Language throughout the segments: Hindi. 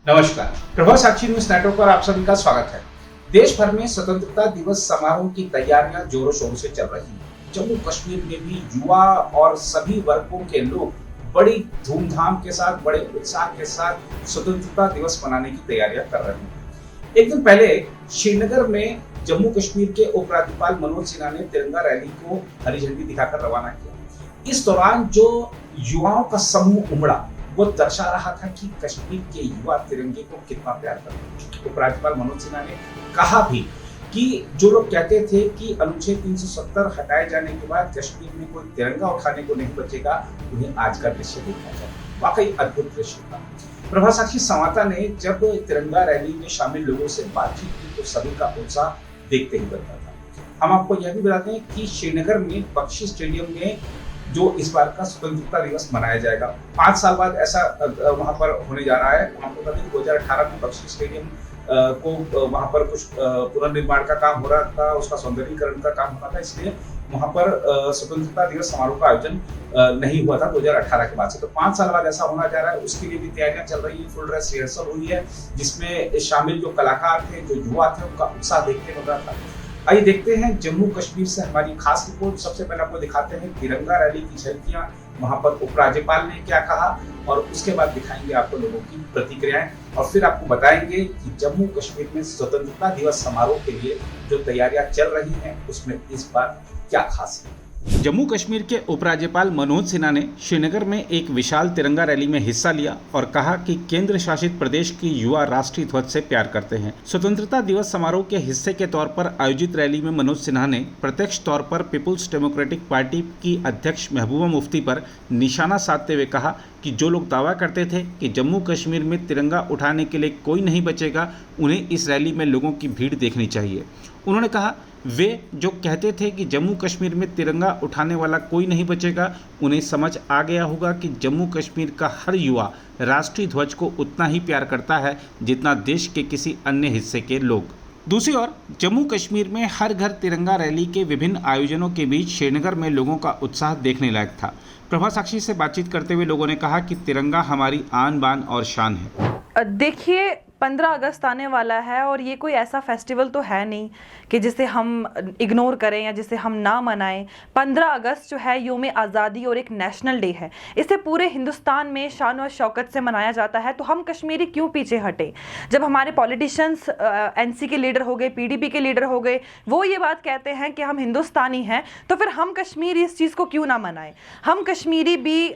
नमस्कार, प्रभा साक्षी न्यूज नेटवर्क पर आप सभी का स्वागत है। देश भर में स्वतंत्रता दिवस समारोह की तैयारियां जोरों शोरों से चल रही हैं। जम्मू कश्मीर में भी युवा और सभी वर्गों के लोग बड़ी धूमधाम के साथ, बड़े उत्साह के साथ स्वतंत्रता दिवस मनाने की तैयारियां कर रहे हैं। एक दिन पहले श्रीनगर में जम्मू कश्मीर के उपराज्यपाल मनोज सिन्हा ने तिरंगा रैली को हरी झंडी दिखाकर रवाना किया। इस दौरान जो युवाओं का समूह उमड़ा वो दर्शा रहा था कि कश्मीर के युवा तिरंगे को कितना प्यार करते हैं। उपराज्यपाल मनोज सिन्हा ने कहा भी कि जो लोग कहते थे कि अनुच्छेद 370 हटाए जाने के बाद कश्मीर में कोई तिरंगा उठाने को नहीं बचेगा, उन्हें आज का दृश्य देखा जाए। वाकई अद्भुत दृश्य था। प्रभा साक्षी संवाददाता ने जब तिरंगा रैली में शामिल लोगों से बातचीत की तो सभी का उत्साह देखते ही बनता था। हम आपको यह भी बताते हैं कि श्रीनगर में बख्शी स्टेडियम में जो इस बार का स्वतंत्रता दिवस मनाया जाएगा, 5 साल बाद ऐसा वहां पर होने जा रहा है। आपको बता दें 2018 में बख्शी स्टेडियम को वहां पर कुछ पुनर्निर्माण का काम हो रहा था, उसका सौंदर्यीकरण का काम हो रहा था, इसलिए वहां पर स्वतंत्रता दिवस समारोह का आयोजन नहीं हुआ था 2018 के बाद से। तो 5 साल बाद ऐसा होना जा रहा है, उसके लिए भी तैयारियां चल रही है। फुल ड्रेस रिहर्सल हुई है जिसमें शामिल जो कलाकार थे, जो युवा थे, उनका उत्साह देखते मिल रहा था। आइए देखते हैं जम्मू कश्मीर से हमारी खास रिपोर्ट। सबसे पहले आपको दिखाते हैं तिरंगा रैली की झलकियां, वहां पर उपराज्यपाल ने क्या कहा, और उसके बाद दिखाएंगे आपको लोगों की प्रतिक्रियाएं, और फिर आपको बताएंगे कि जम्मू कश्मीर में स्वतंत्रता दिवस समारोह के लिए जो तैयारियां चल रही हैं उसमें इस बार क्या खास है। जम्मू कश्मीर के उपराज्यपाल मनोज सिन्हा ने श्रीनगर में एक विशाल तिरंगा रैली में हिस्सा लिया और कहा कि केंद्र शासित प्रदेश के युवा राष्ट्रीय ध्वज से प्यार करते हैं। स्वतंत्रता दिवस समारोह के हिस्से के तौर पर आयोजित रैली में मनोज सिन्हा ने प्रत्यक्ष तौर पर पीपुल्स डेमोक्रेटिक पार्टी की अध्यक्ष महबूबा मुफ्ती पर निशाना साधते हुए कहा कि जो लोग दावा करते थे कि जम्मू कश्मीर में तिरंगा उठाने के लिए कोई नहीं बचेगा, उन्हें इस रैली में लोगों की भीड़ देखनी चाहिए। उन्होंने कहा वे जो कहते थे कि जम्मू कश्मीर में तिरंगा उठाने वाला कोई नहीं बचेगा, उन्हें समझ आ गया होगा कि जम्मू कश्मीर का हर युवा राष्ट्रीय ध्वज को उतना ही प्यार करता है जितना देश के किसी अन्य हिस्से के लोग। दूसरी ओर जम्मू कश्मीर में हर घर तिरंगा रैली के विभिन्न आयोजनों के बीच श्रीनगर में लोगों का उत्साह देखने लायक था। प्रभा साक्षी से बातचीत करते हुए लोगों ने कहा कि तिरंगा हमारी आन बान और शान है। देखिए 15 अगस्त आने वाला है और ये कोई ऐसा फेस्टिवल तो है नहीं कि जिसे हम इग्नोर करें या जिसे हम ना मनाएं। 15 अगस्त जो है यौम आज़ादी और एक नेशनल डे है। इसे पूरे हिंदुस्तान में शान और शौकत से मनाया जाता है, तो हम कश्मीरी क्यों पीछे हटे। जब हमारे पॉलिटिशियंस एनसी के लीडर हो गए, पीडीपी के लीडर हो गए, वो ये बात कहते हैं कि हम हिंदुस्तानी हैं, तो फिर हम कश्मीरी इस चीज़ को क्यों ना मनाएं। हम कश्मीरी भी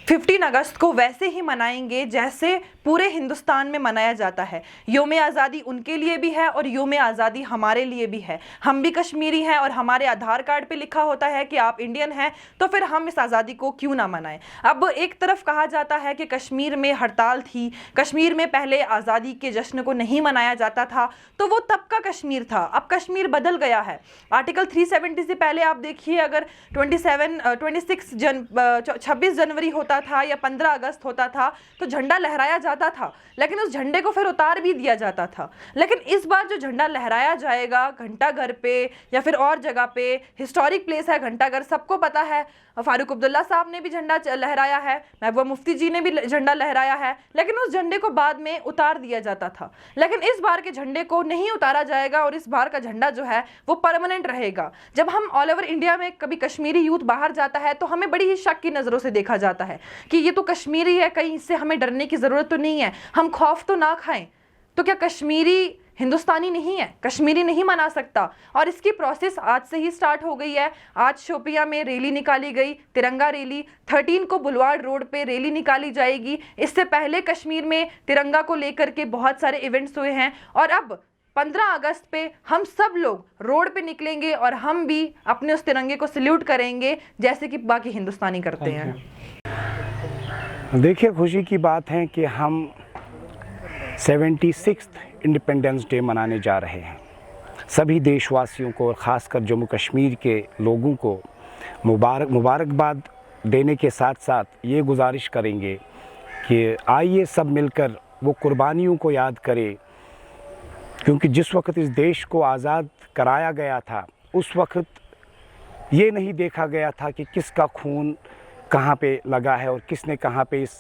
15 अगस्त को वैसे ही मनाएंगे जैसे पूरे हिंदुस्तान में मनाया जाता है। यौम आज़ादी उनके लिए भी है और यौम आज़ादी हमारे लिए भी है। हम भी कश्मीरी हैं और हमारे आधार कार्ड पे लिखा होता है कि आप इंडियन हैं, तो फिर हम इस आज़ादी को क्यों ना मनाएं। अब एक तरफ कहा जाता है कि कश्मीर में हड़ताल थी, कश्मीर में पहले आज़ादी के जश्न को नहीं मनाया जाता था, तो वो तब का कश्मीर था। अब कश्मीर बदल गया है। आर्टिकल 370 से पहले आप देखिए, अगर 26 जनवरी होता था या 15 अगस्त होता था तो झंडा लहराया जाता था, लेकिन उस झंडे को फिर उतार भी दिया जाता था। लेकिन इस बार जो झंडा लहराया जाएगा घंटाघर पे या फिर और जगह पे, हिस्टोरिक प्लेस है घंटाघर, सबको पता है। फारूक अब्दुल्ला साहब ने भी झंडा लहराया है, महबूबा मुफ्ती जी ने भी झंडा लहराया है, लेकिन उस झंडे को बाद में उतार दिया जाता था। लेकिन इस बार के झंडे को नहीं उतारा जाएगा और इस बार का झंडा जो है वो परमानेंट रहेगा। जब हम ऑल ओवर इंडिया में कभी कश्मीरी यूथ बाहर जाता है तो हमें बड़ी ही शक की नज़रों से देखा जाता है कि ये तो कश्मीरी है, कहीं इससे हमें डरने की ज़रूरत तो नहीं है, हम खौफ तो ना खाएं। तो क्या कश्मीरी हिंदुस्तानी नहीं है, कश्मीरी नहीं मना सकता? और इसकी प्रोसेस आज से ही स्टार्ट हो गई है। आज शोपियां में रैली निकाली गई, तिरंगा रैली। 13 को बुलवाड़ रोड पे रैली निकाली जाएगी। इससे पहले कश्मीर में तिरंगा को लेकर के बहुत सारे इवेंट्स हुए हैं और अब 15 अगस्त पे हम सब लोग रोड पे निकलेंगे और हम भी अपने उस तिरंगे को सल्यूट करेंगे जैसे कि बाकी हिंदुस्तानी करते हैं। देखिए, खुशी की बात है कि हम 76th इंडिपेंडेंस डे मनाने जा रहे हैं। सभी देशवासियों को और ख़ासकर जम्मू कश्मीर के लोगों को मुबारकबाद देने के साथ साथ ये गुजारिश करेंगे कि आइए सब मिलकर वो कुर्बानियों को याद करें, क्योंकि जिस वक्त इस देश को आज़ाद कराया गया था उस वक्त ये नहीं देखा गया था कि किसका खून कहाँ पे लगा है और किसने कहाँ पे इस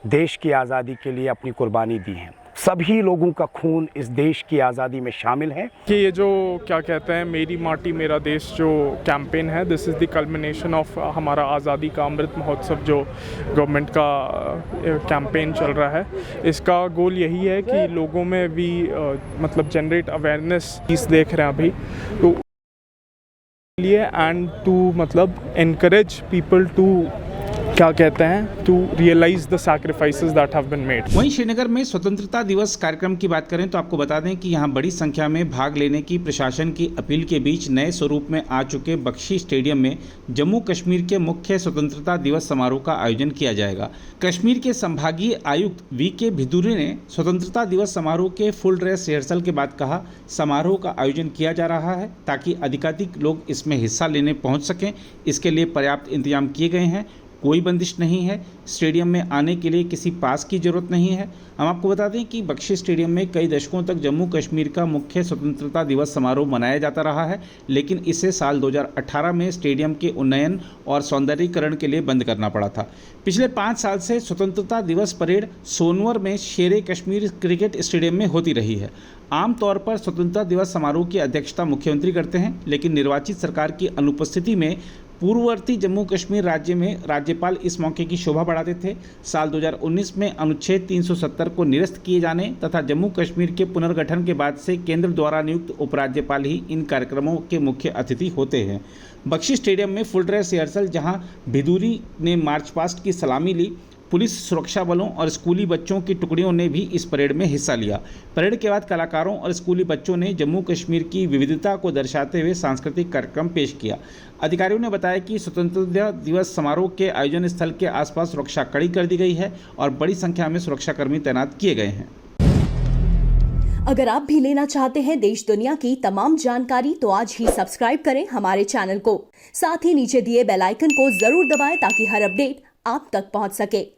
देश की आज़ादी के लिए अपनी कुर्बानी दी है। सभी लोगों का खून इस देश की आज़ादी में शामिल है। कि ये जो क्या कहते हैं मेरी माटी मेरा देश जो कैंपेन है, this is the culmination of हमारा आज़ादी का अमृत महोत्सव जो गवर्नमेंट का कैंपेन चल रहा है। इसका गोल यही है कि लोगों में भी मतलब जनरेट अवेयरनेस चीज़ देख रहे हैं अभी तो लिए एंड टू मतलब एनकरेज पीपल टू क्या कहते हैं to realise the sacrifices that have been made. वहीं श्रीनगर में स्वतंत्रता दिवस कार्यक्रम की बात करें तो आपको बता दें कि यहां बड़ी संख्या में भाग लेने की प्रशासन की अपील के बीच नए स्वरूप में आ चुके बख्शी स्टेडियम में जम्मू कश्मीर के मुख्य स्वतंत्रता दिवस समारोह का आयोजन किया जाएगा। कश्मीर के संभागीय आयुक्त वी.के. भिदुरी ने स्वतंत्रता दिवस समारोह के फुल ड्रेस रिहर्सल के बाद कहा, समारोह का आयोजन किया जा रहा है ताकि अधिकाधिक लोग इसमें हिस्सा लेने पहुंच सकें। इसके लिए पर्याप्त इंतजाम किए गए हैं। कोई बंदिश नहीं है। स्टेडियम में आने के लिए किसी पास की ज़रूरत नहीं है। हम आपको बता दें कि बख्शी स्टेडियम में कई दशकों तक जम्मू कश्मीर का मुख्य स्वतंत्रता दिवस समारोह मनाया जाता रहा है, लेकिन इसे साल 2018 में स्टेडियम के उन्नयन और सौंदर्यीकरण के लिए बंद करना पड़ा था। पिछले 5 साल से स्वतंत्रता दिवस परेड सोनवर में शेरे कश्मीर क्रिकेट स्टेडियम में होती रही है। आमतौर पर स्वतंत्रता दिवस समारोह की अध्यक्षता मुख्यमंत्री करते हैं, लेकिन निर्वाचित सरकार की अनुपस्थिति में पूर्ववर्ती जम्मू कश्मीर राज्य में राज्यपाल इस मौके की शोभा बढ़ाते थे। साल 2019 में अनुच्छेद 370 को निरस्त किए जाने तथा जम्मू कश्मीर के पुनर्गठन के बाद से केंद्र द्वारा नियुक्त उपराज्यपाल ही इन कार्यक्रमों के मुख्य अतिथि होते हैं। बख्शी स्टेडियम में फुल ड्रेस रिहर्सल जहां भिदुरी ने मार्च पास्ट की सलामी ली, पुलिस, सुरक्षा बलों और स्कूली बच्चों की टुकड़ियों ने भी इस परेड में हिस्सा लिया। परेड के बाद कलाकारों और स्कूली बच्चों ने जम्मू कश्मीर की विविधता को दर्शाते हुए सांस्कृतिक कार्यक्रम पेश किया। अधिकारियों ने बताया कि स्वतंत्रता दिवस समारोह के आयोजन स्थल के आसपास सुरक्षा कड़ी कर दी गई है और बड़ी संख्या में सुरक्षाकर्मी तैनात किए गए हैं। अगर आप भी लेना चाहते हैं देश दुनिया की तमाम जानकारी तो आज ही सब्सक्राइब करें हमारे चैनल को। साथ ही नीचे दिए बेल आइकन को जरूर दबाएं ताकि हर अपडेट आप तक पहुंच सके।